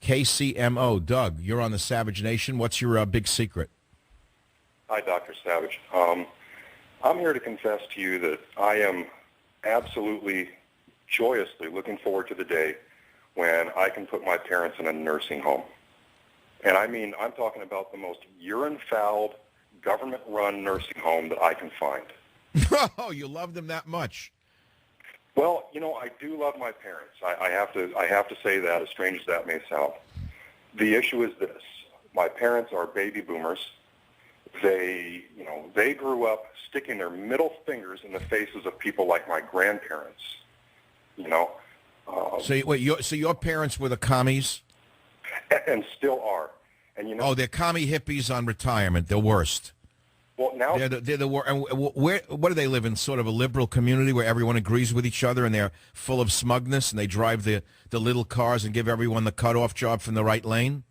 KCMO. Doug, you're on the Savage Nation. What's your big secret? Hi, Dr. Savage. I'm here to confess to you that I am absolutely joyously looking forward to the day when I can put my parents in a nursing home. And I mean, I'm talking about the most urine-fouled, government-run nursing home that I can find. Oh, you love them that much? Well, you know, I do love my parents. I have to say that, as strange as that may sound. The issue is this. My parents are baby boomers. They grew up sticking their middle fingers in the faces of people like my grandparents. So your parents were the commies? And still are. And they're commie hippies on retirement. The worst. Well, now they're the worst. And where do they live in? Sort of a liberal community where everyone agrees with each other and they're full of smugness and they drive the little cars and give everyone the cutoff job from the right lane?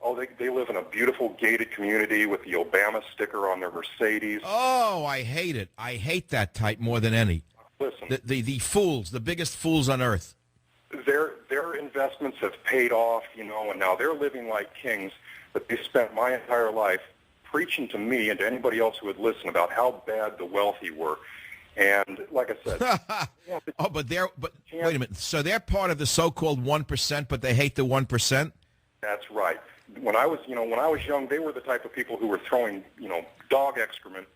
Oh, they live in a beautiful gated community with the Obama sticker on their Mercedes. Oh, I hate it. I hate that type more than any. Listen, the fools, the biggest fools on earth. Their investments have paid off, and now they're living like kings. But they spent my entire life preaching to me and to anybody else who would listen about how bad the wealthy were. And like I said, wait a minute. So they're part of the so-called 1%, but they hate the 1%? That's right. When I was young, they were the type of people who were throwing, dog excrement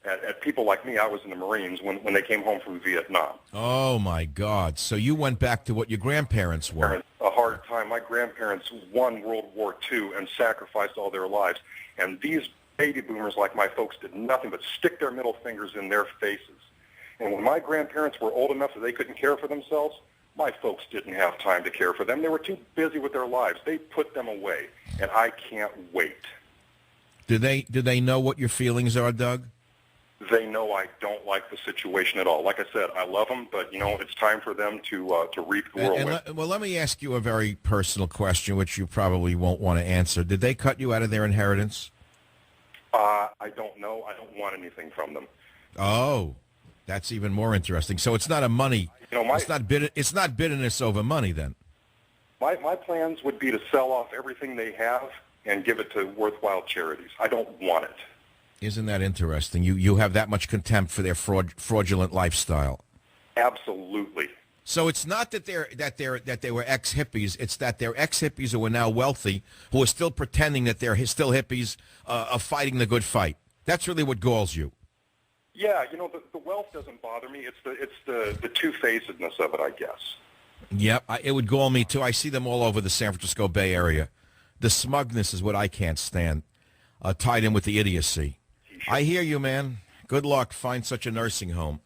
at people like me. I was in the Marines when they came home from Vietnam. Oh, my God. So you went back to what your grandparents were. A hard time. My grandparents won World War II and sacrificed all their lives. And these baby boomers like my folks did nothing but stick their middle fingers in their faces. And when my grandparents were old enough that they couldn't care for themselves, my folks didn't have time to care for them. They were too busy with their lives. They put them away. And I can't wait. Do they know what your feelings are, Doug? They know I don't like the situation at all. Like I said, I love them, but, it's time for them to reap the whirlwind. Well, let me ask you a very personal question, which you probably won't want to answer. Did they cut you out of their inheritance? I don't know. I don't want anything from them. Oh, that's even more interesting. So it's not a money. It's not bitterness over money then. My plans would be to sell off everything they have and give it to worthwhile charities. I don't want it. Isn't that interesting? You have that much contempt for their fraudulent lifestyle. Absolutely. So it's not that they were ex-hippies. It's that they're ex-hippies who are now wealthy, who are still pretending that they're still hippies, of fighting the good fight. That's really what galls you. Yeah, the wealth doesn't bother me. It's the two-facedness of it, I guess. Yep, it would gall me too. I see them all over the San Francisco Bay Area. The smugness is what I can't stand, tied in with the idiocy. I hear you, man. Good luck. Find such a nursing home.